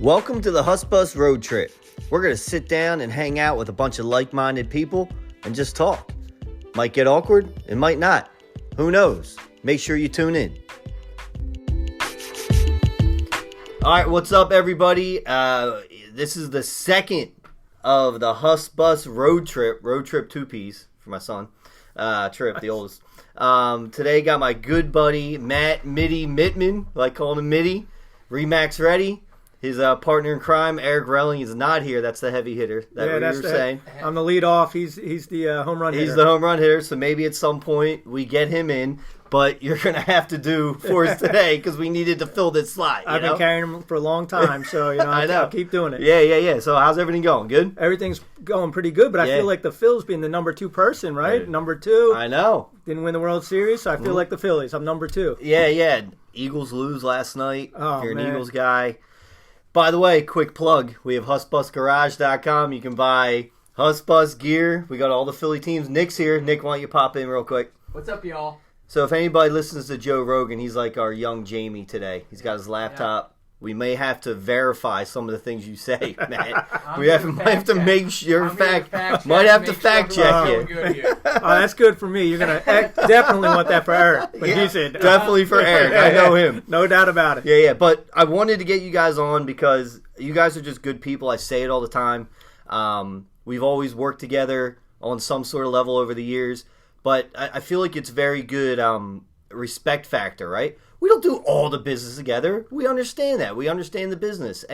Welcome to the Hussbus road trip. We're going to sit down and hang out with a bunch of like-minded people and just talk. Might get awkward, it might not. Who knows? Make sure you tune in. All right, what's up, everybody? This is the second of the Hussbus road trip two-piece for my son, Tripp, the oldest. Today, got my good buddy, Matt Mittman, I like calling him Mitty. Remax ready. His partner in crime, Eric Relling, is not here. That's the heavy hitter. That's what you were saying. I'm the lead off. He's the home run hitter. He's the home run hitter, so maybe at some point we get him in. But you're going to have to do for us today because we needed to fill this slot. I've been carrying him for a long time, so I'll keep doing it. Yeah. So how's everything going? Good? Everything's going pretty good, but I feel like the Phils being the number 2 person, right? Number 2. I know. Didn't win the World Series, so I feel like the Phillies. I'm number 2. Yeah. Eagles lose last night. Oh, if you're man. an Eagles guy. By the way, quick plug. We have HussbusGarage.com. You can buy Hussbus gear. We got all the Philly teams. Nick's here. Nick, why don't you pop in real quick? What's up, y'all? So if anybody listens to Joe Rogan, he's like our young Jamie today. He's got his laptop. Yeah. We may have to verify some of the things you say, Matt. might have to make sure might have to fact check you. Oh, that's good for me. You're gonna definitely want that for Eric. But he said definitely for Eric. I know him, no doubt about it. Yeah. But I wanted to get you guys on because you guys are just good people. I say it all the time. We've always worked together on some sort of level over the years, but I feel like it's very good respect factor, right? We don't do all the business together. We understand that. We understand the business.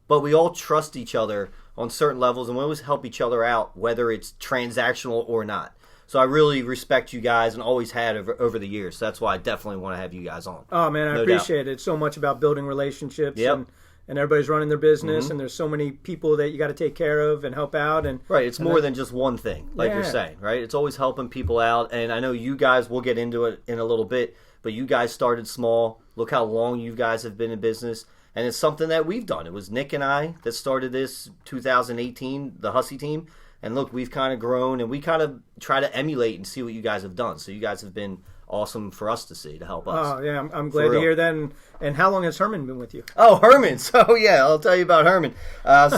But we all trust each other on certain levels, and we always help each other out, whether it's transactional or not. So I really respect you guys and always had over the years. So that's why I definitely want to have you guys on. Oh, man, I appreciate it. It's so much about building relationships. Yep. And everybody's running their business, and there's so many people that you got to take care of and help out. Right, it's more than just one thing, like you're saying, right? It's always helping people out. And I know you guys, we'll get into it in a little bit, but you guys started small. Look how long you guys have been in business. And it's something that we've done. It was Nick and I that started this 2018, the Hussy team. And look, we've kind of grown, and we kind of try to emulate and see what you guys have done. So you guys have been awesome for us to see, to help us. Oh, yeah, I'm glad to hear that. And how long has Herman been with you? Oh, Herman. So, yeah, I'll tell you about Herman.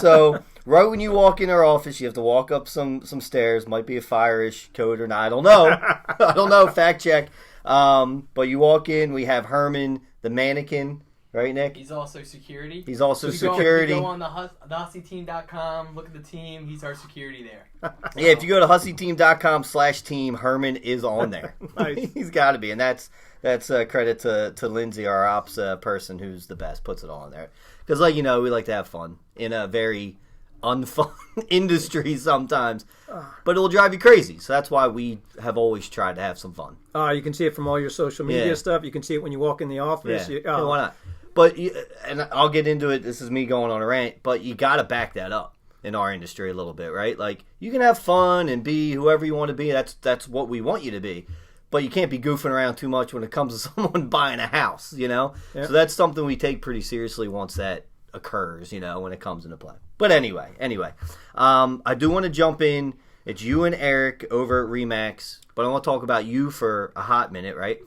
So right when you walk in our office, you have to walk up some stairs. Might be a fire-ish code or not. I don't know. Fact check. But you walk in, we have Herman, the mannequin. Right, Nick? He's also security. He's also security. You go on the HussyTeam.com, look at the team. He's our security there. Yeah, if you go to HussyTeam.com/team, Herman is on there. Nice. He's got to be. And that's credit to Lindsay, our ops person, who's the best, puts it all in there. Because, we like to have fun in a very unfun industry sometimes. But it'll drive you crazy. So that's why we have always tried to have some fun. You can see it from all your social media stuff. You can see it when you walk in the office. Yeah, why not? But, and I'll get into it, this is me going on a rant, but you got to back that up in our industry a little bit, right? Like, you can have fun and be whoever you want to be. That's what we want you to be. But you can't be goofing around too much when it comes to someone buying a house, Yep. So that's something we take pretty seriously once that occurs, when it comes into play. But anyway, I do want to jump in. It's you and Eric over at Remax, but I want to talk about you for a hot minute, right?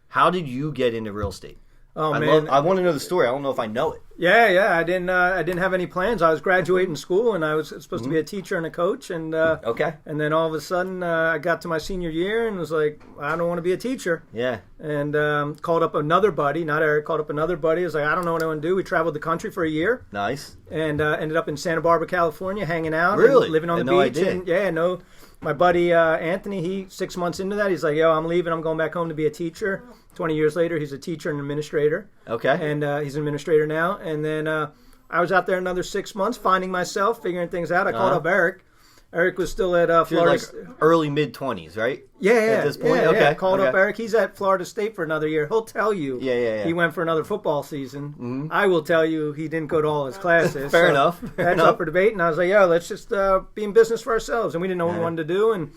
How did you get into real estate? Oh, man. I want to know the story. I don't know if I know it. Yeah. I didn't have any plans. I was graduating school, and I was supposed to be a teacher and a coach. And And then all of a sudden, I got to my senior year and was like, I don't want to be a teacher. Yeah. And called up another buddy, not Eric, called up another buddy. I was like, I don't know what I want to do. We traveled the country for a year. Nice. And ended up in Santa Barbara, California, hanging out. Really? And living on the beach. And, my buddy Anthony, 6 months into that, he's like, I'm leaving. I'm going back home to be a teacher. 20 years later, he's a teacher and administrator. Okay. And he's an administrator now. And then I was out there another 6 months, finding myself, figuring things out. I called up Eric. Eric was still at Florida. You're like early mid-20s, right? Yeah. At this point? Yeah, okay. I called up Eric. He's at Florida State for another year. He'll tell you. Yeah. He went for another football season. Mm-hmm. I will tell you he didn't go to all his classes. Fair enough. That's up for debate. And I was like, let's just be in business for ourselves. And we didn't know what we wanted to do. And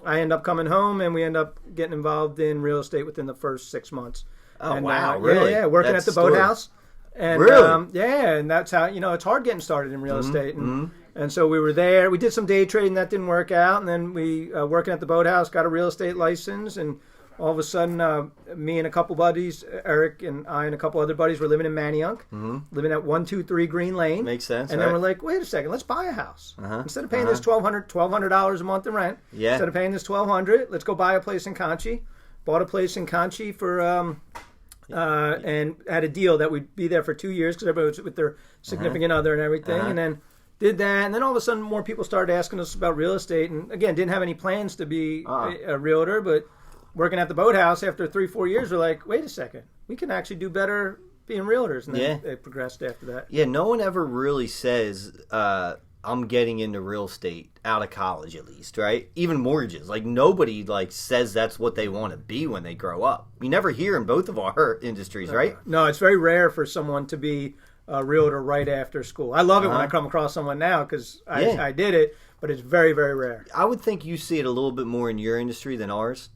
I end up coming home, and we end up getting involved in real estate within the first 6 months. Oh, and, wow, really? Yeah, working at the boathouse. And, really? And that's how, it's hard getting started in real estate. And so we were there. We did some day trading that didn't work out. And then we, working at the boathouse, got a real estate license and all of a sudden, me and a couple buddies, Eric and I and a couple other buddies, were living in Manayunk, living at 123 Green Lane. Makes sense. And then we're like, wait a second, let's buy a house. Instead of paying this $1,200 a month in rent, instead of paying this $1,200, let's go buy a place in Conchi. Bought a place in Conchi for and had a deal that we'd be there for 2 years because everybody was with their significant other and everything, and then did that, and then all of a sudden more people started asking us about real estate, and again, didn't have any plans to be a realtor, but working at the boathouse after 3-4 years, we're like, wait a second, we can actually do better being realtors, and then it progressed after that. Yeah, no one ever really says, I'm getting into real estate out of college at least, right? Even mortgages. Like, nobody, says that's what they want to be when they grow up. You never hear in both of our industries, right? No, it's very rare for someone to be a realtor right after school. I love it when I come across someone now because I did it, but it's very, very rare. I would think you see it a little bit more in your industry than ours.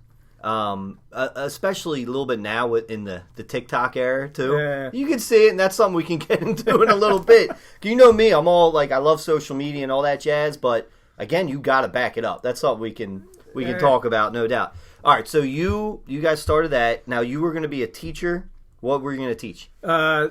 Especially a little bit now in the TikTok era too. Yeah. You can see it, and that's something we can get into in a little bit. You know me, I'm all I love social media and all that jazz, but again, you got to back it up. That's something we can talk about, no doubt. All right, so you guys started that. Now you were going to be a teacher. What were you going to teach?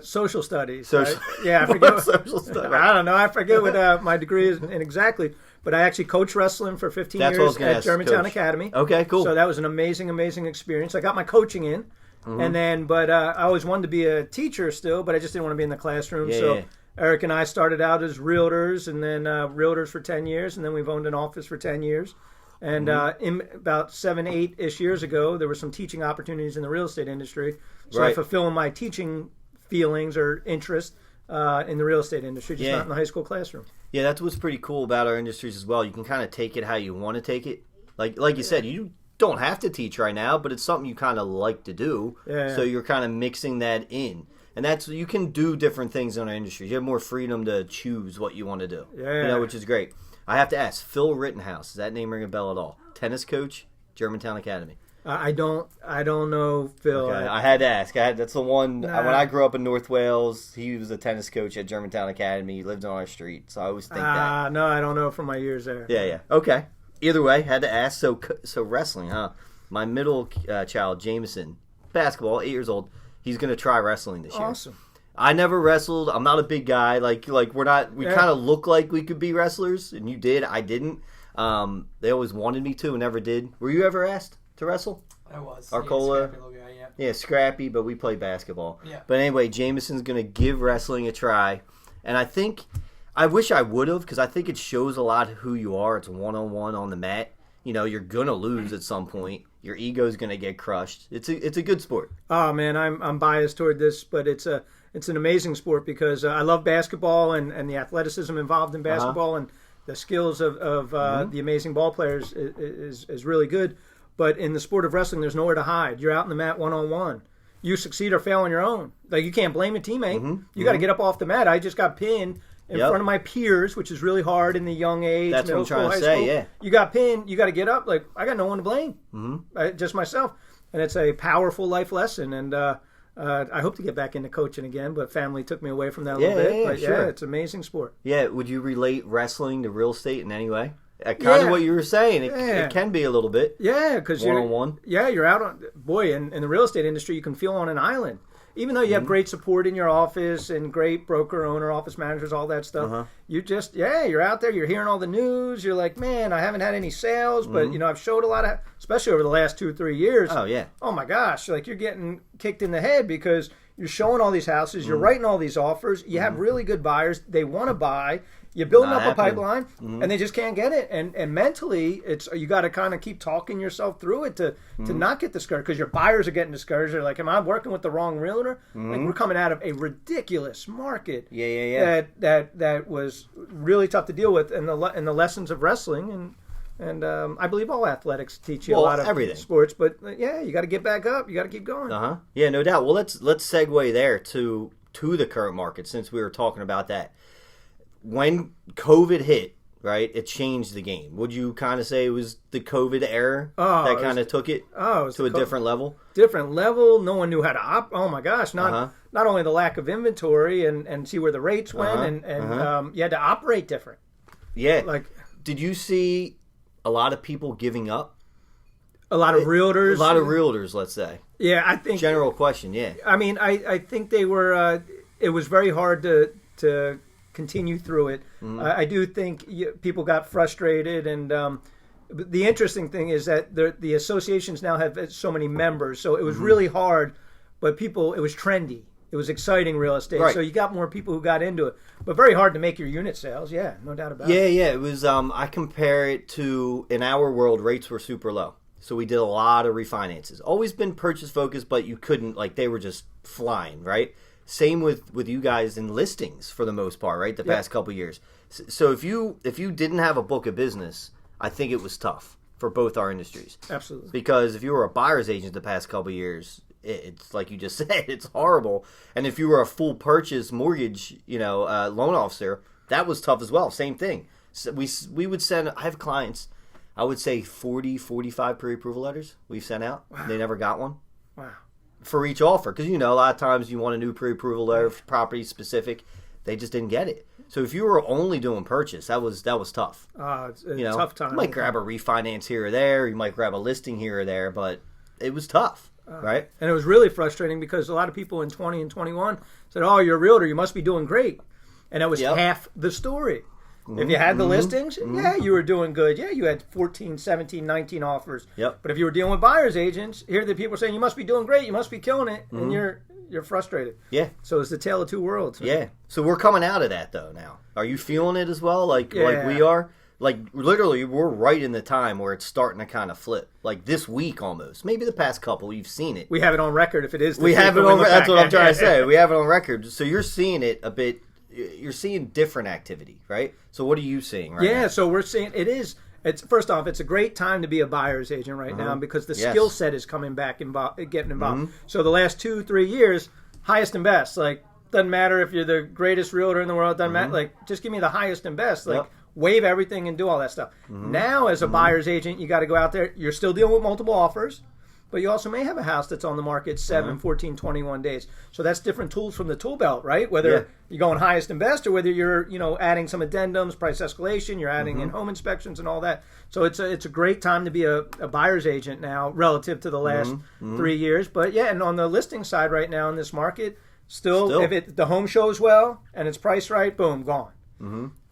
Social studies. Right? Yeah, I forget. Social studies. I don't know. I forget what my degree is in exactly. But I actually coached wrestling for 15 years at Germantown Academy. Okay, cool. So that was an amazing, amazing experience. I got my coaching in, and then, but I always wanted to be a teacher still, but I just didn't want to be in the classroom. So Eric and I started out as realtors, and then realtors for 10 years, and then we've owned an office for 10 years. And in about 7-8-ish years ago, there were some teaching opportunities in the real estate industry. So I fulfilled my teaching feelings or interest in the real estate industry, just not in the high school classroom. Yeah, that's what's pretty cool about our industries as well. You can kind of take it how you want to take it. Like you said, you don't have to teach right now, but it's something you kind of like to do. Yeah. So you're kind of mixing that in. And you can do different things in our industry. You have more freedom to choose what you want to do. Yeah. Which is great. I have to ask, Phil Rittenhouse, does that name ring a bell at all? Tennis coach, Germantown Academy. I don't know, Phil. Okay. I had to ask. That's the one. When I grew up in North Wales, he was a tennis coach at Germantown Academy. He lived on our street, so I always think that. No, I don't know from my years there. Yeah. Okay. Either way, had to ask. So wrestling, huh? My middle child, Jameson, basketball, 8 years old. He's going to try wrestling this year. Awesome. I never wrestled. I'm not a big guy. We're not. We kind of look like we could be wrestlers, and you did. I didn't. They always wanted me to, and never did. Were you ever asked to wrestle? I was. Arcola. Scrappy little guy, Yeah, scrappy, but we play basketball. Yeah. But anyway, Jameson's going to give wrestling a try. And I wish I would have, because I think it shows a lot who you are. It's one-on-one on the mat. You're going to lose at some point. Your ego's going to get crushed. It's a good sport. Oh, man, I'm biased toward this, but it's an amazing sport because I love basketball and the athleticism involved in basketball and the skills of the amazing ball players is really good. But in the sport of wrestling, there's nowhere to hide. You're out in the mat one-on-one. You succeed or fail on your own. You can't blame a teammate. You got to get up off the mat. I just got pinned in front of my peers, which is really hard in the young age. That's middle what I'm school, trying to high say, school. yeah. You got pinned. You got to get up. I got no one to blame. Just myself. And it's a powerful life lesson. And I hope to get back into coaching again, but family took me away from that a little bit. But sure. It's an amazing sport. Yeah, would you relate wrestling to real estate in any way? Kind of what you were saying. It can be a little bit. Yeah, because one-on-one. You're out on in the real estate industry. You can feel on an island, even though you have great support in your office and great broker, owner, office managers, all that stuff. You just you're out there. You're hearing all the news. You're like, man, I haven't had any sales, but I've showed a lot of, especially over the last 2 or 3 years. Oh yeah. Oh my gosh, you're getting kicked in the head because you're showing all these houses. You're writing all these offers. You have really good buyers. They want to buy. You're building up a pipeline, and they just can't get it. And mentally, you got to kind of keep talking yourself through it to not get discouraged, because your buyers are getting discouraged. They're like, am I working with the wrong realtor? We're coming out of a ridiculous market. That was really tough to deal with, and the lessons of wrestling and I believe all athletics teach you a lot of everything. Sports, but you got to get back up. You got to keep going. Yeah, no doubt. Well, let's segue there to the current market, since we were talking about that. When COVID hit, right, it changed the game. Would you kind of say it was the COVID era that kind of took it to a different level? Different level. No one knew how to oh my gosh, not only the lack of inventory and see where the rates went, and you had to operate different. Yeah. Did you see a lot of people giving up? A lot of realtors. A lot of realtors, let's say. Yeah, I think. General question, yeah. I mean, I think they were. It was very hard to continue through it. I do think people got frustrated, and the interesting thing is that the associations now have so many members, so it was really hard. But it was trendy. It was exciting real estate, right. So you got more people who got into it. But very hard to make your unit sales, yeah, no doubt about it. Yeah, it was. I compare it to, in our world, rates were super low. So we did a lot of refinances. Always been purchase focused, but you couldn't, like, they were just flying, right? Same with you guys in listings for the most part, right? The past couple years. So if you didn't have a book of business, I think it was tough for both our industries. Absolutely. Because if you were a buyer's agent the past couple years, it's like you just said, it's horrible. And if you were a full purchase mortgage, loan officer, that was tough as well. Same thing. So we would send. I have clients. I would say 40, 45 pre-approval letters we've sent out. Wow. They never got one. Wow. For each offer, because a lot of times you want a new pre-approval letter, property specific. They just didn't get it. So if you were only doing purchase, that was tough. It's a tough time. You might grab a refinance here or there. You might grab a listing here or there, but it was tough. Right? And it was really frustrating because a lot of people in 20 and 21 said, oh, you're a realtor, you must be doing great. And that was half the story. If you had the listings, yeah, you were doing good. Yeah, you had 14, 17, 19 offers. Yep. But if you were dealing with buyer's agents, here the people saying, you must be doing great, you must be killing it, and you're frustrated. Yeah. So it's the tale of two worlds. Yeah. So we're coming out of that, though, now. Are you feeling it as well, like we are? Like, literally, we're right in the time where it's starting to kind of flip. Like, this week almost. Maybe the past couple, you've seen it. We have it on record if it is. We have it on record. That's what I'm trying to say. We have it on record. So you're seeing it a bit. You're seeing different activity, right? So what are you seeing right now? Yeah, so we're seeing it is. It's first off, it's a great time to be a buyer's agent right now because the skill set is coming back getting involved. So the last 2-3 years, highest and best. Like, doesn't matter if you're the greatest realtor in the world. Doesn't matter. Like, just give me the highest and best. Like. Yep. Waive everything and do all that stuff. Now, as a buyer's agent, you got to go out there. You're still dealing with multiple offers, but you also may have a house that's on the market 7, 14, 21 days. So that's different tools from the tool belt, right? Whether you're going highest and best or whether you're, adding some addendums, price escalation, you're adding in home inspections and all that. So it's a great time to be a buyer's agent now relative to the last 3 years. But yeah, and on the listing side right now in this market, still. If the home shows well and it's priced right, boom, gone.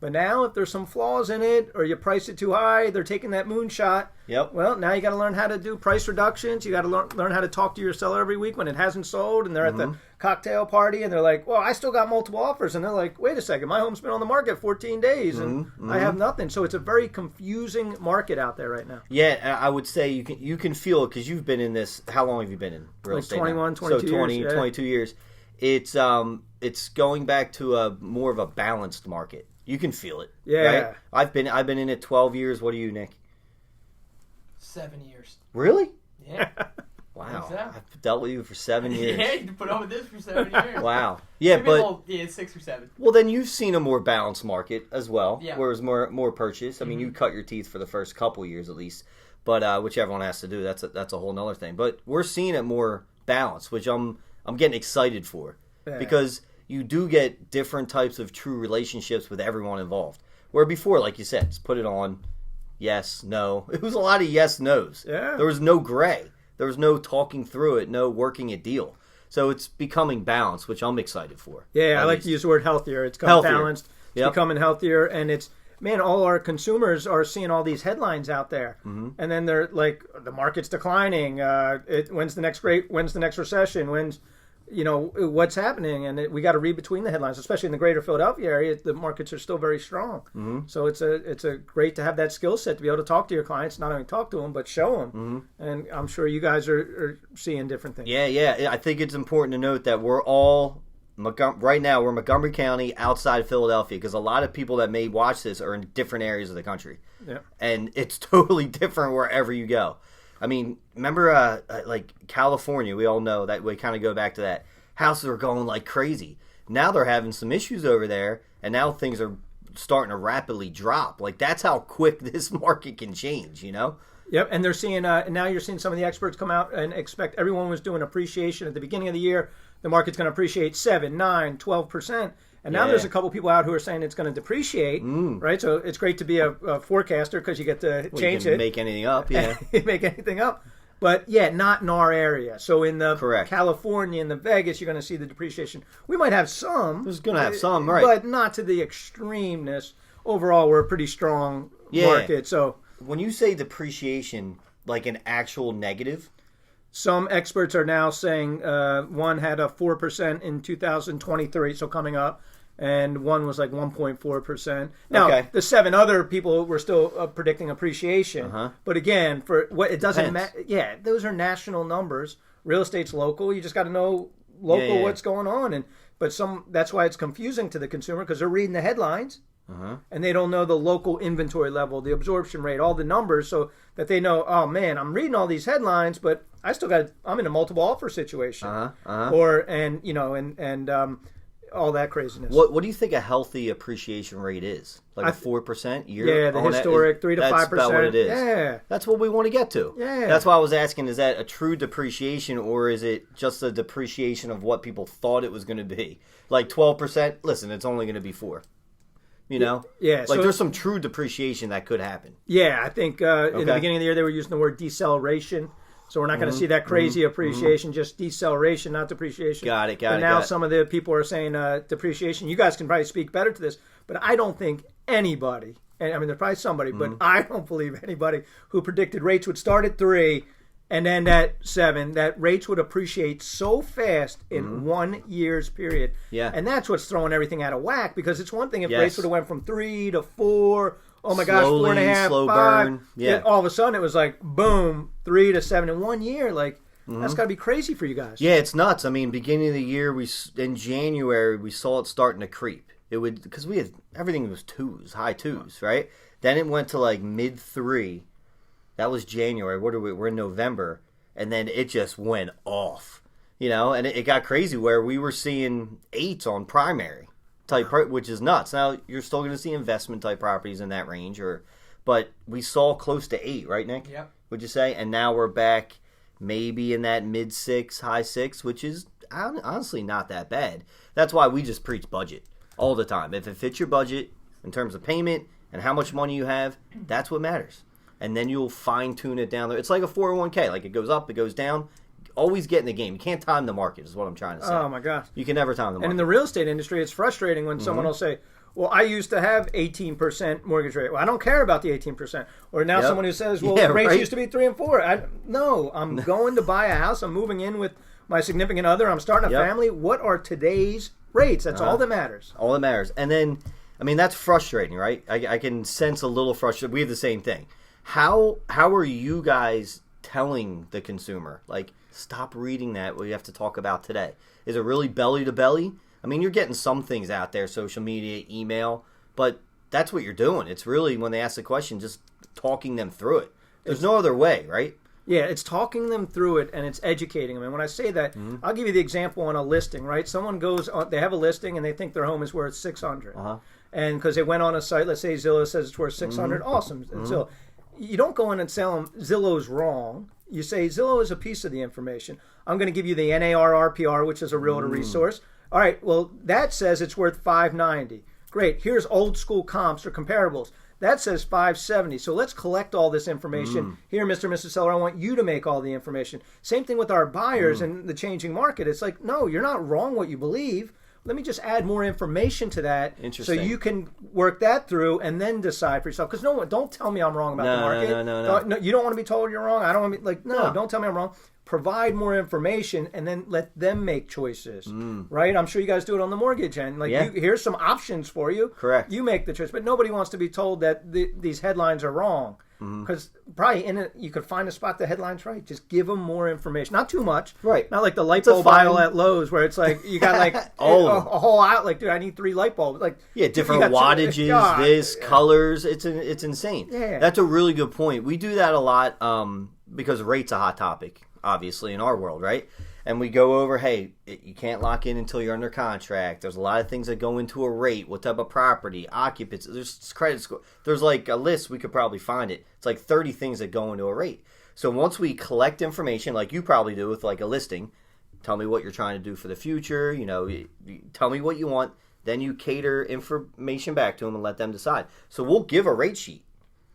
But now, if there's some flaws in it, or you price it too high, they're taking that moonshot. Yep. Well, now you got to learn how to do price reductions. You got to learn how to talk to your seller every week when it hasn't sold, and they're at the cocktail party, and they're like, "Well, I still got multiple offers," and they're like, "Wait a second, my home's been on the market 14 days, and I have nothing." So it's a very confusing market out there right now. Yeah, I would say you can feel it because you've been in this. How long have you been in real estate? 21, 22 so 20, years. 22 years. It's going back to a more of a balanced market. You can feel it. Yeah. Right? I've been in it 12 years. What are you, Nick? 7 years. Really? Yeah. Wow. So. I've dealt with you for 7 years. Yeah, you put up with this for 7 years. Wow. Yeah, but yeah, 6 or 7. Well, then you've seen a more balanced market as well, yeah. where it's more purchase. I mean, you cut your teeth for the first couple years at least, but which everyone has to do. That's a whole nother thing. But we're seeing it more balanced, which I'm getting excited for because you do get different types of true relationships with everyone involved. Where before, like you said, just put it on, yes, no. It was a lot of yes, no's. Yeah. There was no gray. There was no talking through it, no working a deal. So it's becoming balanced, which I'm excited for. Yeah, I like to use the word healthier. It's becoming balanced. It's becoming healthier, and it's, man, all our consumers are seeing all these headlines out there. And then they're like, the market's declining. When's the next recession? When's what's happening, and we got to read between the headlines, especially in the greater Philadelphia area. The markets are still very strong, so it's a great to have that skill set to be able to talk to your clients, not only talk to them but show them. And I'm sure you guys are seeing different things. Yeah. I think it's important to note that we're all right now. We're Montgomery County, outside Philadelphia, because a lot of people that may watch this are in different areas of the country, and it's totally different wherever you go. I mean, remember, like California, we all know that we kind of go back to that. Houses are going like crazy. Now they're having some issues over there, and now things are starting to rapidly drop. Like, that's how quick this market can change, Yep, and they're seeing, now you're seeing some of the experts come out and expect, everyone was doing appreciation at the beginning of the year. The market's going to appreciate 7, 9, 12%. And now there's a couple people out who are saying it's going to depreciate, right? So it's great to be a forecaster because you get to change it. Make anything up, Make anything up. But, not in our area. So in the California and the Vegas, you're going to see the depreciation. We might have some. There's going to have some, right. But not to the extremeness. Overall, we're a pretty strong market. So when you say depreciation, like an actual negative? Some experts are now saying one had a 4% in 2023, so coming up. And one was like 1.4%. Now, the 7 other people were still predicting appreciation. But again, for what it doesn't matter. Yeah, those are national numbers. Real estate's local. You just got to know local what's going on. But that's why it's confusing to the consumer because they're reading the headlines and they don't know the local inventory level, the absorption rate, all the numbers, so that they know, oh man, I'm reading all these headlines, but I'm in a multiple offer situation, all that craziness. What do you think a healthy appreciation rate is? Like a 4% year? Yeah, the historic 3 to 5%. That's about what it is. Yeah. That's what we want to get to. Yeah. That's why I was asking, is that a true depreciation or is it just a depreciation of what people thought it was going to be? Like 12%, listen, it's only going to be 4. You know? Yeah. Like there's some true depreciation that could happen. Yeah, I think in the beginning of the year they were using the word deceleration. So we're not going to see that crazy appreciation, just deceleration, not depreciation. Got it. And now some of the people are saying depreciation. You guys can probably speak better to this, but I don't think anybody, and I mean there's probably somebody, but I don't believe anybody who predicted rates would start at 3 and end at 7, that rates would appreciate so fast in 1 year's period. Yeah. And that's what's throwing everything out of whack, because it's one thing if rates would have went from 3 to 4. Oh my gosh, 4.5, slow 5. burn. Yeah. All of a sudden it was like, boom, 3 to 7 in 1 year. Like, that's got to be crazy for you guys. Yeah, it's nuts. I mean, beginning of the year, in January, we saw it starting to creep. Because everything was 2s, high 2s, right? Then it went to like mid 3. That was January. We're in November. And then it just went off, and it got crazy where we were seeing 8s on primary. Which is nuts. Now you're still going to see investment type properties in that range, but we saw close to 8, right, Nick? Yep. Would you say? And now we're back maybe in that mid 6, high 6, which is honestly not that bad. That's why we just preach budget all the time. If it fits your budget in terms of payment and how much money you have, that's what matters. And then you'll fine tune it down there. It's like a 401k. Like it goes up, it goes down. Always get in the game. You can't time the market is what I'm trying to say. Oh, my gosh. You can never time the market. And in the real estate industry, it's frustrating when someone will say, well, I used to have 18% mortgage rate. Well, I don't care about the 18%. Or now someone who says, well, rates used to be 3 and 4. No, I'm going to buy a house. I'm moving in with my significant other. I'm starting a family. What are today's rates? That's all that matters. All that matters. And then, I mean, that's frustrating, right? I can sense a little frustration. We have the same thing. How are you guys telling the consumer, like, stop reading that, what you have to talk about today? Is it really belly to belly? I mean, you're getting some things out there, social media, email, but that's what you're doing. It's really, when they ask the question, just talking them through it. There's no other way, right? Yeah, it's talking them through it, and it's educating them. And when I say that, I'll give you the example on a listing, right? Someone goes on, they have a listing, and they think their home is worth $600. And because they went on a site, let's say Zillow says it's worth $600, awesome. Zillow. You don't go in and tell them Zillow's wrong. You say Zillow is a piece of the information. I'm going to give you the NARRPR, which is a realtor resource. All right, well, that says it's worth $590. Great. Here's old school comps or comparables. That says $570. So let's collect all this information. Here, Mr. and Mrs. Seller, I want you to make all the information. Same thing with our buyers and the changing market. It's like, no, you're not wrong what you believe. Let me just add more information to that so you can work that through and then decide for yourself. Because don't tell me I'm wrong about the market. No. You don't want to be told you're wrong. I don't want to be don't tell me I'm wrong. Provide more information and then let them make choices. Right? I'm sure you guys do it on the mortgage end. Like, here's some options for you. Correct. You make the choice. But nobody wants to be told that these headlines are wrong. Because probably in it, you could find a spot the headline's right. Just give them more information. Not too much. Right. Not like the light bulb aisle at Lowe's where it's like you got like a whole aisle. Like, dude, I need 3 light bulbs. Like, different wattages, colors. It's insane. Yeah. That's a really good point. We do that a lot because rate's a hot topic, obviously, in our world, right? And we go over, hey, you can't lock in until you're under contract. There's a lot of things that go into a rate. What type of property, occupancy, there's credit score. There's like a list, we could probably find it. It's like 30 things that go into a rate. So once we collect information, like you probably do with like a listing, tell me what you're trying to do for the future, tell me what you want. then you cater information back to them and let them decide. So we'll give a rate sheet,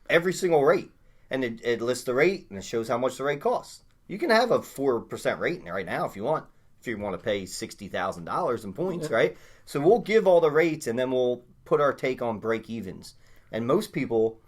every single rate, and it lists the rate and it shows how much the rate costs. You can have a 4% rate in there right now if you want to pay $60,000 in points, right? So we'll give all the rates and then we'll put our take on break evens. And most people,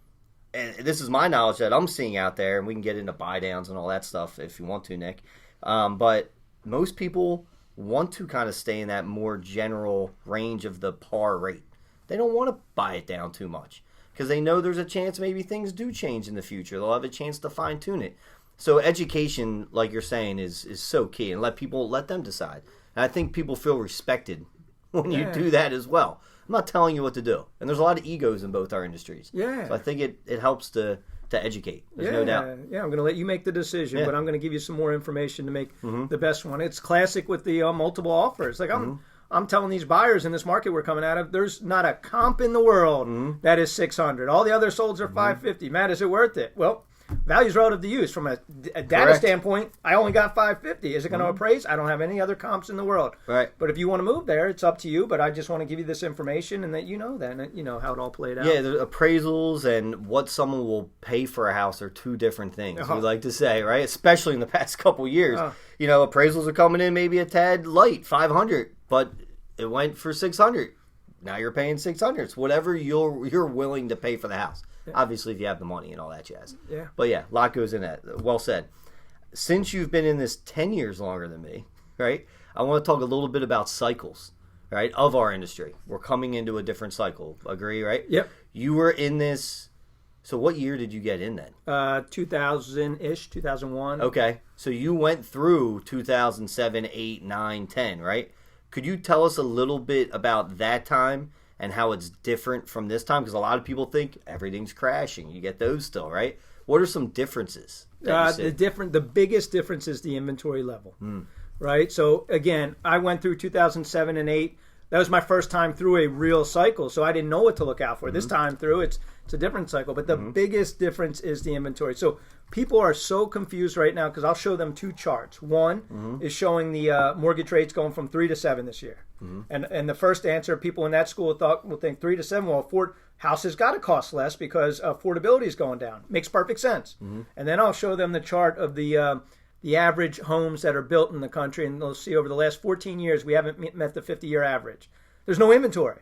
and this is my knowledge that I'm seeing out there, and we can get into buy downs and all that stuff if you want to, Nick. But most people want to kind of stay in that more general range of the par rate. They don't want to buy it down too much because they know there's a chance maybe things do change in the future. They'll have a chance to fine tune it. So education, like you're saying, is so key, and let them decide. And I think people feel respected when you do that as well. I'm not telling you what to do, and there's a lot of egos in both our industries. Yeah, so I think it helps to educate. There's no doubt. Yeah, I'm going to let you make the decision, but I'm going to give you some more information to make the best one. It's classic with the multiple offers. Like I'm telling these buyers in this market we're coming out of, there's not a comp in the world that is 600. All the other solds are 550. Matt, is it worth it? Well, value's relative to use. From a data standpoint, I only got 550. Is it going to appraise? I don't have any other comps in the world. Right. But if you want to move there, it's up to you. But I just want to give you this information and that you know that, and you know how it all played out. Yeah, the appraisals and what someone will pay for a house are two different things. We like to say, right? Especially in the past couple years. Appraisals are coming in maybe a tad light, 500, but it went for 600. Now you're paying 600. It's whatever you're willing to pay for the house. Yeah. Obviously, if you have the money and all that jazz. Yeah. But yeah, a lot goes in that. Well said. Since you've been in this 10 years longer than me, right, I want to talk a little bit about cycles, right, of our industry. We're coming into a different cycle. Agree, right? Yep. You were in this. So what year did you get in then? 2000-ish, 2001. Okay. So you went through 2007, 8, 9, 10, right? Could you tell us a little bit about that time and how it's different from this time? Because a lot of people think everything's crashing. You get those still, right? What are some differences? The biggest difference is the inventory level, right? So again, I went through 2007 and 8. That was my first time through a real cycle, so I didn't know what to look out for. This time through, it's a different cycle, but the biggest difference is the inventory. So people are so confused right now because I'll show them two charts. One is showing the mortgage rates going from 3 to 7 this year. And the first answer, people in that school will think 3 to 7. Well, houses got to cost less because affordability is going down. Makes perfect sense. And then I'll show them the chart of the average homes that are built in the country, and they'll see over the last 14 years we haven't met the 50-year average. There's no inventory.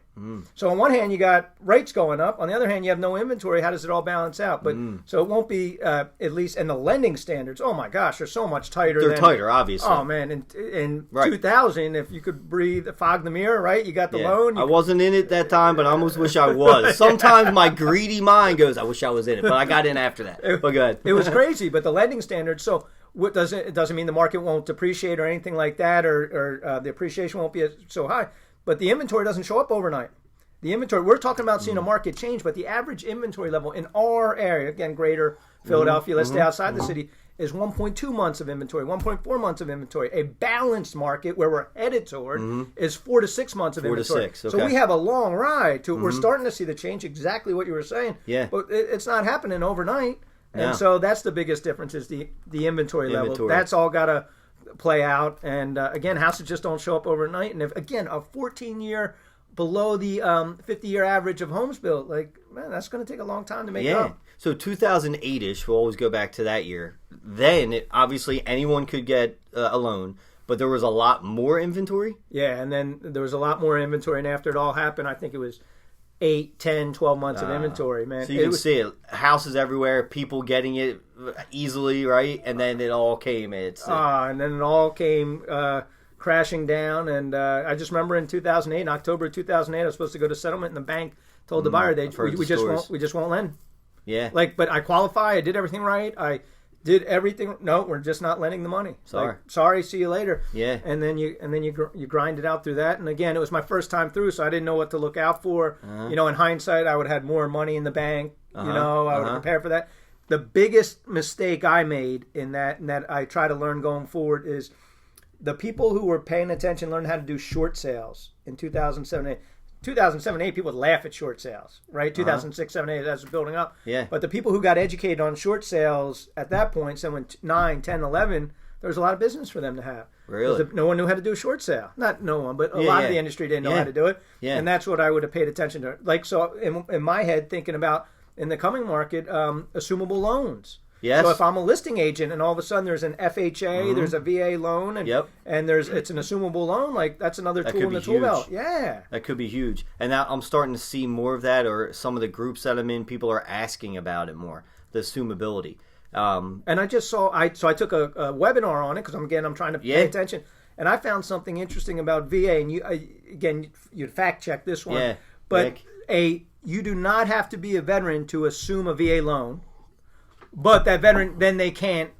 So on one hand, you got rates going up. On the other hand, you have no inventory. How does it all balance out? But so it won't be, at least, and the lending standards, oh my gosh, they're so much tighter. They're tighter, obviously. Oh, man. In 2000, if you could fog the mirror, right? You got the loan. I wasn't in it that time, but I almost wish I was. Sometimes my greedy mind goes, I wish I was in it. But I got in after that. But go ahead. It was crazy, but the lending standards, so it doesn't mean the market won't depreciate or anything like that, or the appreciation won't be so high. But the inventory doesn't show up overnight. The inventory, we're talking about seeing a market change, but the average inventory level in our area, again, greater Philadelphia, let's stay outside the city, is 1.2 months of inventory, 1.4 months of inventory. A balanced market where we're headed toward is 4 to 6 months of inventory. 4 to 6, okay. So we have a long ride to. We're starting to see the change, exactly what you were saying. Yeah. But it's not happening overnight. And so that's the biggest difference is the inventory level. That's all got to play out. And again, houses just don't show up overnight. And if, again, a 14-year below the 50-year average of homes built, that's going to take a long time to make up. So 2008-ish, we'll always go back to that year. Then, obviously, anyone could get a loan, but there was a lot more inventory? Yeah, and then there was a lot more inventory. And after it all happened, I think it was 8, 10, 12 months of inventory, man. So you can see it. Houses everywhere, people getting it easily, right? And then it all came. And then it all came crashing down. And I just remember in 2008, in October of 2008, I was supposed to go to settlement, and the bank told the buyer we just won't lend. Yeah. But I qualify. I did everything right. I did everything. No, we're just not lending the money. Sorry. See you later. Yeah. And then you grind it out through that. And again, it was my first time through, so I didn't know what to look out for. In hindsight, I would have had more money in the bank. I would prepare for that. The biggest mistake I made in that, and that I try to learn going forward, is the people who were paying attention learned how to do short sales in 2007. 2007-8, people would laugh at short sales, right? 2006-7-8, as building up. Yeah. But the people who got educated on short sales at that point, so when 9, 10, 11, There was a lot of business for them to have. Really? No one knew how to do a short sale. Not no one, but a lot of the industry didn't know how to do it. Yeah. And that's what I would have paid attention to. Like, so in my head, thinking about in the coming market, assumable loans. Yes. So if I'm a listing agent and all of a sudden there's an FHA, there's a VA loan, and it's an assumable loan, like that's another tool in the tool belt. Yeah. That could be huge. And now I'm starting to see more of that, or some of the groups that I'm in, people are asking about it more, the assumability. And I just saw, I took a webinar on it because I'm trying to pay attention. And I found something interesting about VA, and you fact check this one. Yeah. But you do not have to be a veteran to assume a VA loan. But that veteran, then they can't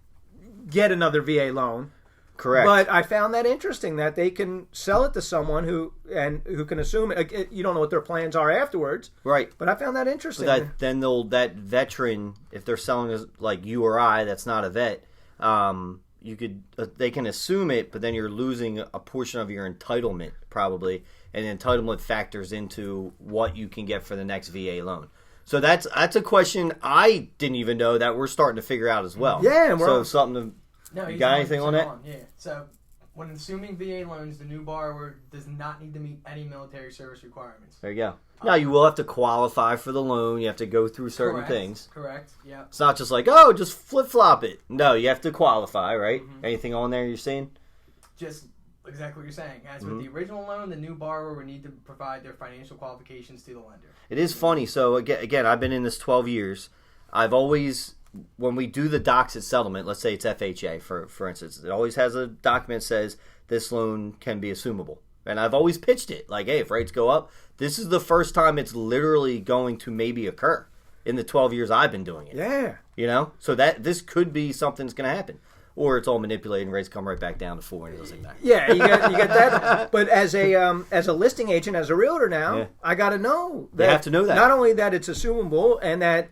get another VA loan. Correct. But I found that interesting that they can sell it to someone who can assume it. You don't know what their plans are afterwards. Right. But I found that interesting. Then that veteran, if they're selling as like you or I, that's not a vet, they can assume it, but then you're losing a portion of your entitlement probably, and the entitlement factors into what you can get for the next VA loan. So that's a question I didn't even know that we're starting to figure out as well. Yeah, something to... No, you got anything on that? Yeah. So when assuming VA loans, the new borrower does not need to meet any military service requirements. There you go. Now you will have to qualify for the loan. You have to go through certain things. Correct. Yeah. It's not just like, just flip flop it. No, you have to qualify, right? Mm-hmm. Anything on there you're seeing? Just exactly what you're saying. As with the original loan, the new borrower would need to provide their financial qualifications to the lender. It is funny. So again, I've been in this 12 years. I've always, when we do the docs at settlement, let's say it's FHA for instance, it always has a document that says this loan can be assumable. And I've always pitched it like, hey, if rates go up, this is the first time it's literally going to maybe occur in the 12 years I've been doing it. Yeah. You know? So that this could be something that's going to happen. Or it's all manipulated and rates come right back down to 4 and it doesn't matter. Yeah, you get that. But as a listing agent, as a realtor now, I got to know that. You have to know that. Not only that it's assumable and that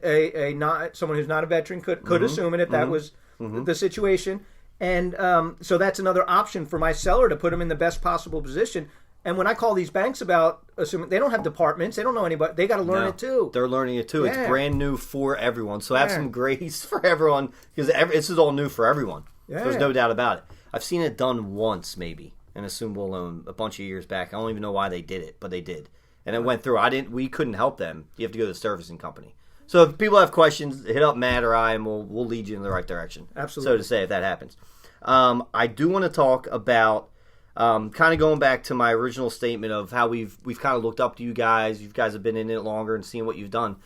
someone who's not a veteran could assume it if that was the situation. And so that's another option for my seller to put them in the best possible position. And when I call these banks about assuming, they don't have departments, they don't know anybody, they got to learn it too. They're learning it too. Yeah. It's brand new for everyone. So have some grace for everyone because this is all new for everyone. Yeah. There's no doubt about it. I've seen it done once maybe, an assumable loan a bunch of years back. I don't even know why they did it, but they did. And it went through. We couldn't help them. You have to go to the servicing company. So if people have questions, hit up Matt or I, and we'll lead you in the right direction. Absolutely. So to say, if that happens. I do want to talk about kind of going back to my original statement of how we've kind of looked up to you guys. You guys have been in it longer and seen what you've done.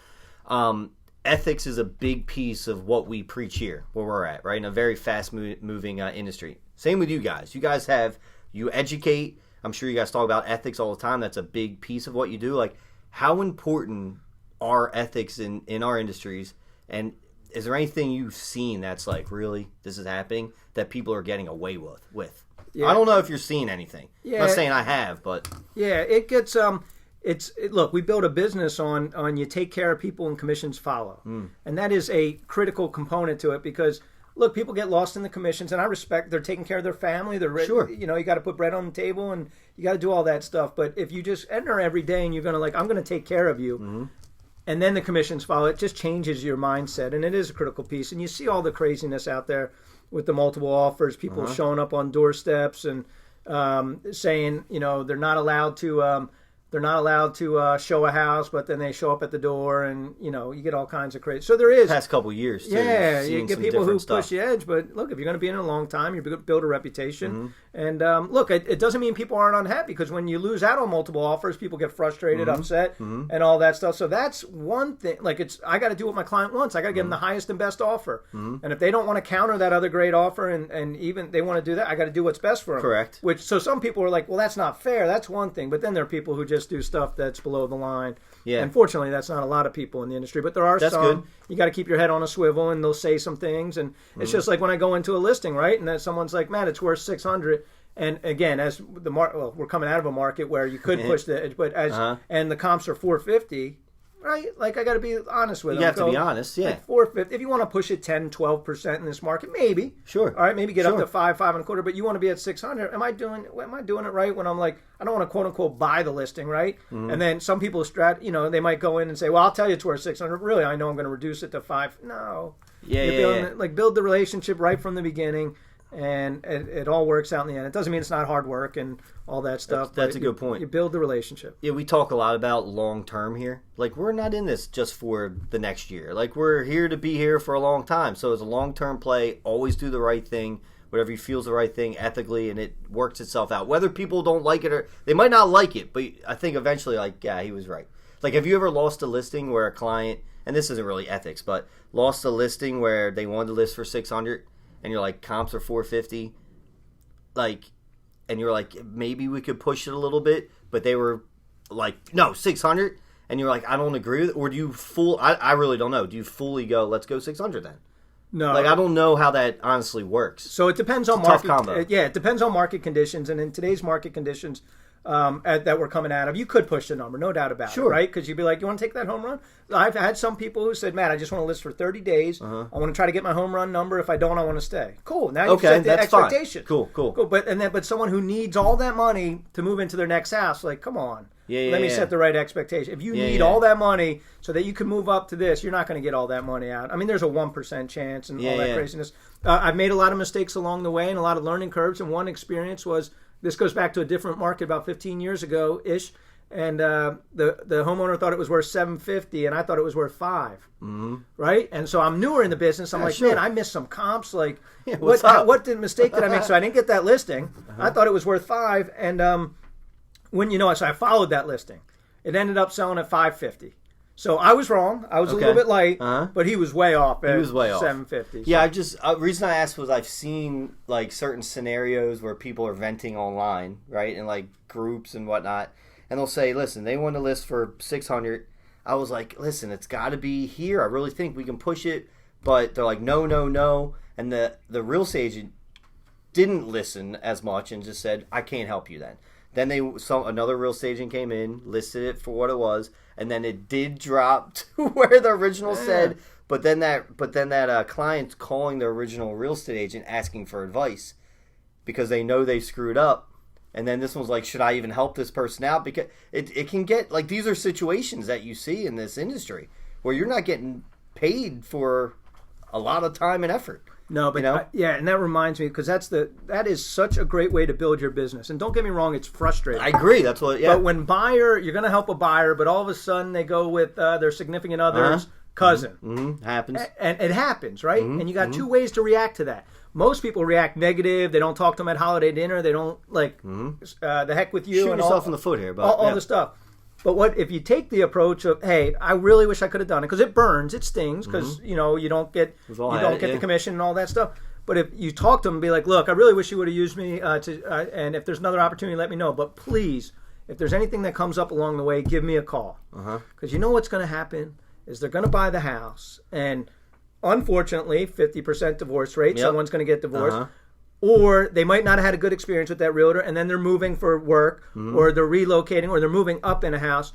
Ethics is a big piece of what we preach here, where we're at, right? In a very fast-moving industry. Same with you guys. You educate. I'm sure you guys talk about ethics all the time. That's a big piece of what you do. Like, how important are ethics in our industries? And is there anything you've seen that's like, really, this is happening, that people are getting away with? Yeah. I don't know if you're seeing anything. Yeah. I'm not saying I have, but... Yeah, it gets... Look, we build a business on you take care of people and commissions follow. And that is a critical component to it because, look, people get lost in the commissions, and I respect they're taking care of their family. They're sure. You got to put bread on the table, and you got to do all that stuff. But if you just enter every day and you're going to I'm going to take care of you, and then the commissions follow, it just changes your mindset, and it is a critical piece. And you see all the craziness out there with the multiple offers, people showing up on doorsteps and saying, they're not allowed to... They're not allowed to show a house, but then they show up at the door, and you get all kinds of crazy. So there is past couple years, too. Yeah, you get people who push the edge. But look, if you're going to be in it a long time, you build a reputation. And look, it doesn't mean people aren't unhappy because when you lose out on multiple offers, people get frustrated, upset, and all that stuff. So that's one thing. Like I got to do what my client wants. I got to give them the highest and best offer. And if they don't want to counter that other great offer, and even they want to do that, I got to do what's best for them. Correct. So some people are like, well, that's not fair. That's one thing. But then there are people who just do stuff that's below the line. Yeah. Unfortunately, that's not a lot of people in the industry, but there are some. Good. You got to keep your head on a swivel, and they'll say some things. And it's just like when I go into a listing, right? And then someone's like, "Man, it's worth $600." And again, as the we're coming out of a market where you could push the edge, but and the comps are $450. Right? Like, I got to be honest with them. You have to be honest, yeah. Like $450. If you want to push it 10, 12% in this market, maybe. Sure. All right, maybe get up to 5.25, but you want to be at $600. Am I doing it right when I'm like, I don't want to quote unquote buy the listing, right? And then some people they might go in and say, well, I'll tell you it's worth $600. Really, I know I'm going to reduce it to $5. No. Yeah. Build the relationship right from the beginning. and it all works out in the end. It doesn't mean it's not hard work and all that stuff. That's a good point. You build the relationship. Yeah, we talk a lot about long term here. Like, we're not in this just for the next year. Like, we're here to be here for a long time. So it's a long term play. Always do the right thing. Whatever you feel is the right thing ethically, and it works itself out. Whether people don't like it or they might not like it, but I think eventually, like, yeah, he was right. Like, have you ever lost a listing where a client, and this isn't really ethics, but lost a listing where they wanted to list for 600 and you're like, comps are 450, like, and you're like, maybe we could push it a little bit, but they were like, no, 600, and you're like, I don't agree with it, or do you I really don't know. Do you fully go, let's go 600 then? No, like, I don't know how that honestly works. So it depends on market. Tough combo. Yeah, it depends on market conditions, and in today's market conditions that we're coming out of, you could push the number, no doubt about it, right? Because you'd be like, you want to take that home run? I've had some people who said, Matt, I just want to list for 30 days. I want to try to get my home run number. If I don't, I want to stay. Cool. Now you've set the expectation. Fine. Cool. But someone who needs all that money to move into their next house, like, come on. Let me set the right expectation. If you need all that money so that you can move up to this, you're not going to get all that money out. I mean, there's a 1% chance and all that craziness. I've made a lot of mistakes along the way and a lot of learning curves. And one experience was, this goes back to a different market about 15 years ago-ish. And the homeowner thought it was worth $750, and I thought it was worth $5. Right? And so I'm newer in the business. I'm like, man, I missed some comps. Like, what mistake did I make? So I didn't get that listing. I thought it was worth $5, and so I followed that listing. It ended up selling at $550. So I was wrong. I was a little bit light, but he was way off. He was way off. $750. Yeah, reason I asked was I've seen like certain scenarios where people are venting online, right, in like groups and whatnot, and they'll say, "Listen, they want to list for 600." I was like, "Listen, it's got to be here. I really think we can push it," but they're like, "No, no, no," and the real estate agent didn't listen as much and just said, "I can't help you then." Then another real estate agent came in, listed it for what it was, and then it did drop to where the original said. But then that client's calling the original real estate agent asking for advice because they know they screwed up. And then this one's like, should I even help this person out? Because it can get like, these are situations that you see in this industry where you're not getting paid for a lot of time and effort. No, but and that reminds me, because that is such a great way to build your business. And don't get me wrong, it's frustrating. I agree. That's what. Yeah. But when you're going to help a buyer, but all of a sudden they go with their significant other's cousin. Happens, and it happens, right? And you got two ways to react to that. Most people react negative. They don't talk to them at holiday dinner. They don't like the heck with you. Shooting and yourself in the foot here, but all the stuff. But what if you take the approach of, hey, I really wish I could have done it, because it burns, it stings, because you don't get the commission and all that stuff. But if you talk to them and be like, look, I really wish you would have used me, and if there's another opportunity, let me know. But please, if there's anything that comes up along the way, give me a call, because you know what's going to happen is they're going to buy the house, and unfortunately, 50% divorce rate, someone's going to get divorced. Or they might not have had a good experience with that realtor, and then they're moving for work, or they're relocating, or they're moving up in a house.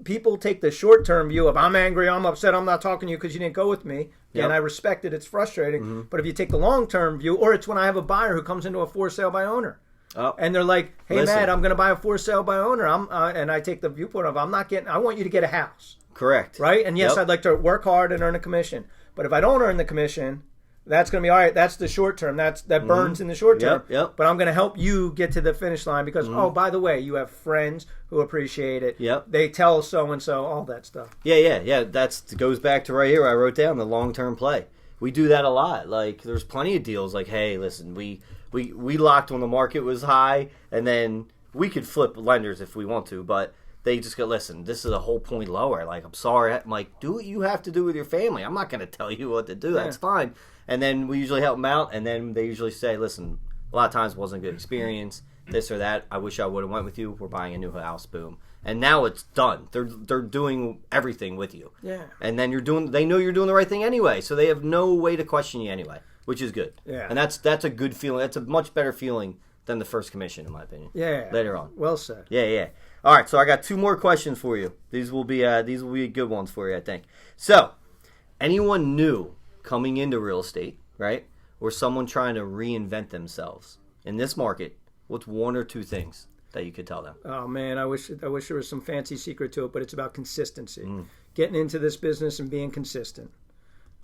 People take the short-term view of, I'm angry, I'm upset, I'm not talking to you because you didn't go with me. And I respect it, it's frustrating. But if you take the long-term view, or it's when I have a buyer who comes into a for sale by owner, and they're like, hey, Matt, I'm going to buy a for sale by owner. And I take the viewpoint of, I want you to get a house. Correct. Right? And yes, I'd like to work hard and earn a commission. But if I don't earn the commission, that's going to be all right. That's the short term. That burns in the short term. But I'm going to help you get to the finish line because, oh, by the way, you have friends who appreciate it. They tell so-and-so, all that stuff. Yeah. That goes back to right here where I wrote down the long-term play. We do that a lot. Like, there's plenty of deals like, hey, listen, we locked when the market was high, and then we could flip lenders if we want to, but they just go, listen, this is a whole point lower. Like, I'm sorry. I'm like, do what you have to do with your family. I'm not going to tell you what to do. That's fine. And then we usually help them out, and then they usually say, listen, a lot of times it wasn't a good experience, this or that. I wish I would have went with you. We're buying a new house, boom. And now it's done. They're doing everything with you. Yeah. And then they know you're doing the right thing anyway, so they have no way to question you anyway, which is good. Yeah. And that's a good feeling. That's a much better feeling than the first commission, in my opinion. Yeah. Later on. Well said. Yeah. All right, so I got 2 more questions for you. These will be good ones for you, I think. So, anyone new coming into real estate, right, or someone trying to reinvent themselves in this market, what's 1 or 2 things that you could tell them? Oh man, I wish there was some fancy secret to it, but it's about consistency. Getting into this business and being consistent.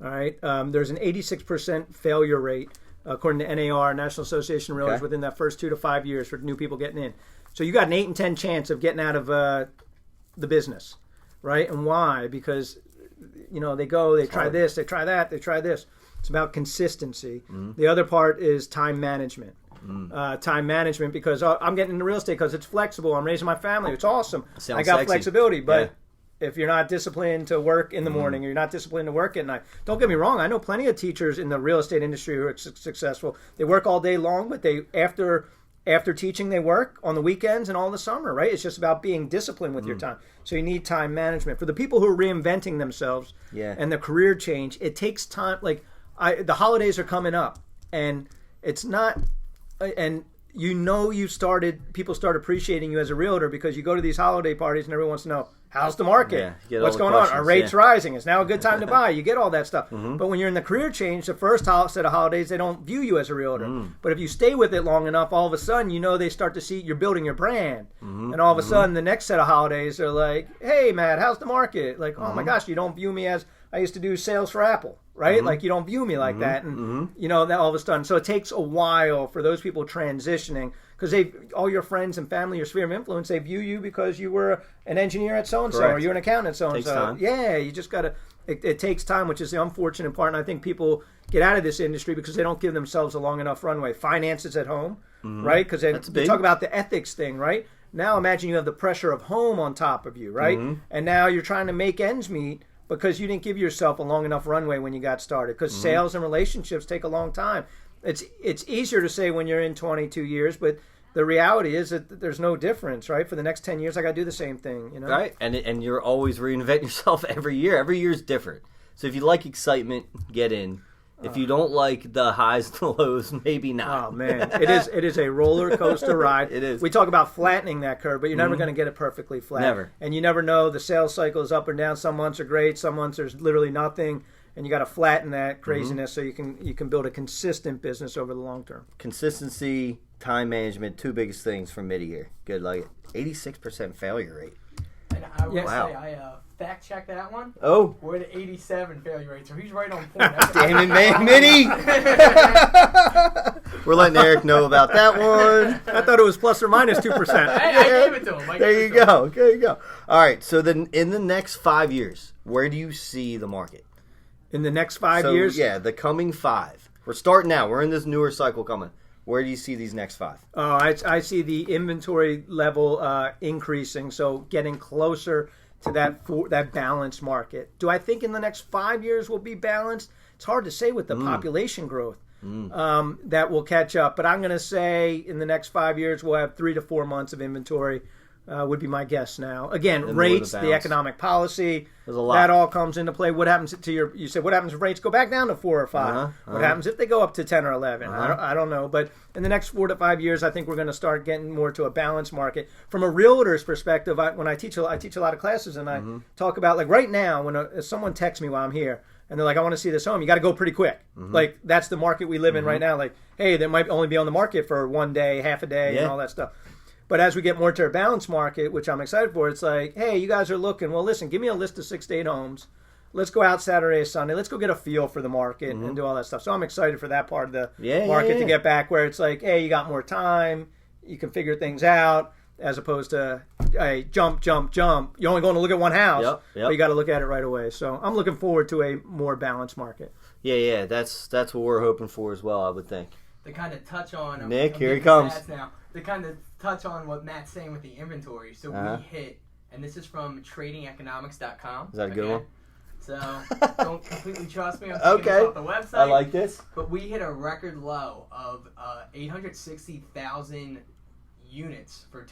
All right, there's an 86% failure rate according to NAR, National Association of Realtors, within that first 2 to 5 years for new people getting in. So you got an 8 and 10 chance of getting out of the business, right? And why? Because they try this, they try that, they try this. It's about consistency. The other part is time management. Time management, because I'm getting into real estate because it's flexible. I'm raising my family. It's awesome. I got sexy. Flexibility, but if you're not disciplined to work in the morning, or you're not disciplined to work at night. Don't get me wrong. I know plenty of teachers in the real estate industry who are successful. They work all day long, but they after teaching, they work on the weekends and all the summer, right? It's just about being disciplined with your time. So you need time management. For the people who are reinventing themselves and the career change, it takes time. Like the holidays are coming up, and it's not, and people start appreciating you as a realtor because you go to these holiday parties and everyone wants to know, how's the market? What's going on? Are rates rising? Is now a good time to buy? You get all that stuff. But when you're in the career change, the first set of holidays, they don't view you as a realtor. But if you stay with it long enough, all of a sudden, they start to see you're building your brand. And all of a sudden, the next set of holidays are like, hey, Matt, how's the market? Like, oh my gosh, you don't view me as I used to do sales for Apple, right? Like, you don't view me like that. And, that all of a sudden. So it takes a while for those people transitioning, because all your friends and family, your sphere of influence, they view you because you were an engineer at so-and-so, or you're an accountant at so-and-so. Yeah, you just got to, it takes time, which is the unfortunate part. And I think people get out of this industry because they don't give themselves a long enough runway. Finances at home, right? Because they talk about the ethics thing, right? Now imagine you have the pressure of home on top of you, right? And now you're trying to make ends meet because you didn't give yourself a long enough runway when you got started. Because sales and relationships take a long time. It's easier to say when you're in 22 years, but the reality is that there's no difference, right? For the next 10 years, I got to do the same thing, Right, and you're always reinventing yourself every year. Every year is different. So if you like excitement, get in. If you don't like the highs and the lows, maybe not. Oh man, it is a roller coaster ride. It is. We talk about flattening that curve, but you're never going to get it perfectly flat. Never. And you never know. The sales cycle is up and down. Some months are great. Some months there's literally nothing. And you got to flatten that craziness so you can build a consistent business over the long term. Consistency, time management, two biggest things from mid-year. Good, like 86% failure rate. And I will say, I fact checked that one. Oh. We're at 87 failure rate, so he's right on point. Damn it, man, Mitty! We're letting Eric know about that one. I thought it was plus or minus 2%. I gave it to him. There you go. There you go. All right, so then in the next 5 years, where do you see the market? In the next 5 years? Yeah, the coming 5. We're starting now. We're in this newer cycle coming. Where do you see these next 5? Oh, I see the inventory level increasing, so getting closer to that balanced market. Do I think in the next 5 years we'll be balanced? It's hard to say with the population growth that will catch up. But I'm going to say in the next 5 years we'll have 3 to 4 months of inventory. Would be my guess now. Again, rates, the economic policy, that all comes into play. What happens you said, what happens if rates go back down to 4 or 5? What happens if they go up to 10 or 11? I don't know. But in the next 4 to 5 years, I think we're going to start getting more to a balanced market. From a realtor's perspective, when I teach a lot of classes, and I talk about, like right now, when someone texts me while I'm here, and they're like, I want to see this home, you got to go pretty quick. Like, that's the market we live in right now. Like, hey, they might only be on the market for 1 day, half a day, and all that stuff. But as we get more to a balanced market, which I'm excited for, it's like, hey, you guys are looking. Well, listen, give me a list of 6 to 8 homes. Let's go out Saturday or Sunday. Let's go get a feel for the market and do all that stuff. So I'm excited for that part of the market to get back where it's like, hey, you got more time. You can figure things out as opposed to, hey, jump. You're only going to look at one house, but you got to look at it right away. So I'm looking forward to a more balanced market. Yeah, that's what we're hoping for as well, I would think. To kind of touch on... Nick, here he comes. Now. To kind of touch on what Matt's saying with the inventory. So we hit, and this is from tradingeconomics.com. Is that a good one? So don't completely trust me. I'm taking this off the website. I like this. But we hit a record low of 860,000 units for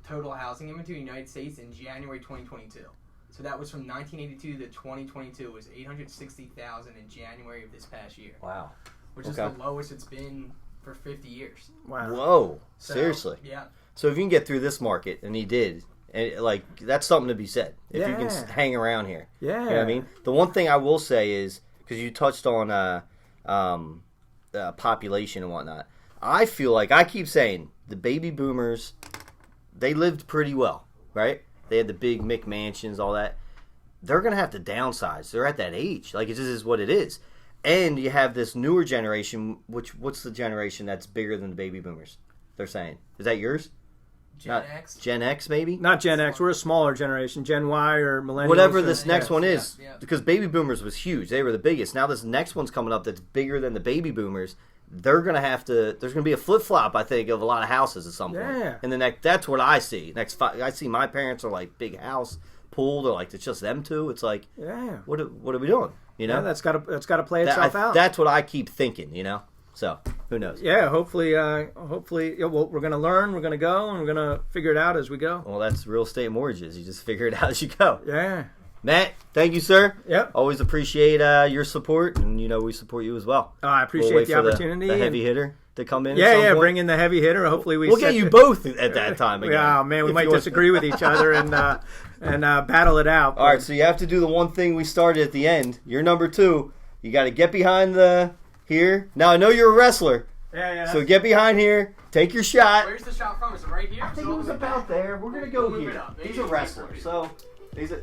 total housing inventory in the United States in January 2022. So that was from 1982 to 2022. It was 860,000 in January of this past year. Wow. Which is the lowest it's been for 50 years. Wow. Whoa. Seriously. Yeah. So if you can get through this market, and he did, and like that's something to be said. If you can hang around here. Yeah. You know what I mean? The one thing I will say is, because you touched on population and whatnot, I feel like, I keep saying, the baby boomers, they lived pretty well, right? They had the big McMansions, all that. They're going to have to downsize. They're at that age. Like, it just is what it is. And you have this newer generation, what's the generation that's bigger than the baby boomers? They're saying. Is that yours? Gen X? Gen X, maybe? Not Gen X. We're a smaller generation. Gen Y or millennials. Whatever this next one is. Yeah. Because baby boomers was huge. They were the biggest. Now this next one's coming up that's bigger than the baby boomers. They're going to have to... There's going to be a flip-flop, I think, of a lot of houses at some point. Yeah. And that's what I see. I see my parents are like big house, pool. They're like, it's just them two. It's like, what are we doing? You know? Yeah, that's got to play itself out. That's what I keep thinking, you know? So, who knows? Yeah, hopefully, well, we're going to learn, we're going to go, and we're going to figure it out as we go. Well, that's real estate mortgages. You just figure it out as you go. Yeah. Matt, thank you, sir. Yep. Always appreciate your support, and we support you as well. I appreciate the opportunity. The heavy hitter to come in. Yeah, bring in the heavy hitter. Hopefully, we'll get you both at that time again. Yeah, man, we might disagree with each other and battle it out. All right, so you have to do the one thing we started at the end. You're number 2. You got to get behind the here. Now I know you're a wrestler. Yeah. So get behind here. Take your shot. Where's the shot from? Is it right here? I think it was about there. We're gonna go here. He's a wrestler, so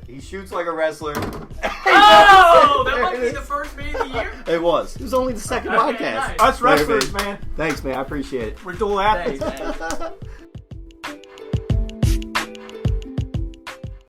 he shoots like a wrestler. Oh, that might be the first meeting of the year. It was. It was only the second podcast. Nice. Us wrestlers, man. Thanks, man. I appreciate it. We're dual athletes. Thanks, man.